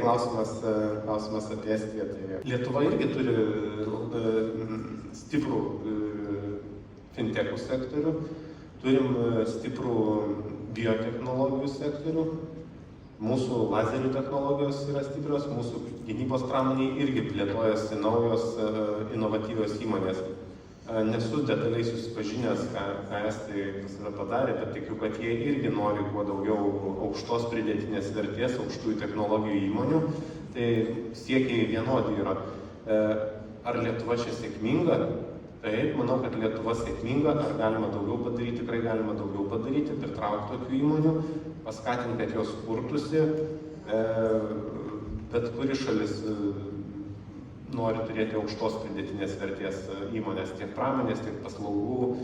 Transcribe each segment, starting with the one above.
klausimas apie Estiją. Tai Lietuva irgi turi stiprų fintechų sektorių, turim stiprų biotechnologijų sektorių, mūsų lazerių technologijos yra stiprios, mūsų gynybos pramoniai irgi plėtojasi naujos inovatyvios įmonės. Nesu detaliai susipažinęs, ką Estai padarė, bet tikiu, kad jie irgi nori kuo daugiau aukštos pridėtinės vertės, aukštųjų technologijų įmonių, tai siekiai vienodi yra. Ar Lietuva čia sėkminga? Taip, manau, kad Lietuva sėkminga, ar galima daugiau padaryti, tikrai galima daugiau padaryti, pritraukti tokių įmonių, paskatinti, kad jos kurtųsi, bet kuri šalis nori turėti aukštos pridėtinės vertės įmonės, tiek pramonės, tiek paslaugų.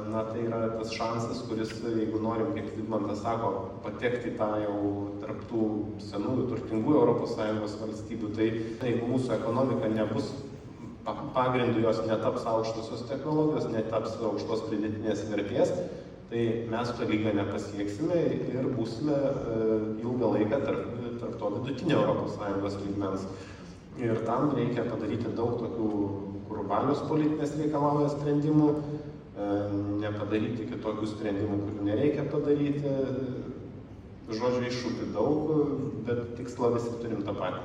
Na, tai yra tas šansas, kuris, jeigu norim, kaip Vidmantas sako, patekti tą jau tarptų senųjų, turtingų ES valstybių, tai jeigu mūsų ekonomika nebus pagrindu, jos netaps aukštosios technologijos, netaps aukštos pridėtinės vertės, tai mes to lygio nepasieksime ir būsime ilgą laiką tarp to vidutinio ES lygmens. Ir tam reikia padaryti daug tokių, kur valios politinės reikalauja sprendimų, nepadaryti kitokių sprendimų, kurių nereikia padaryti. Žodžiu, iššūkių daug, bet tikslą visi turim tą patį.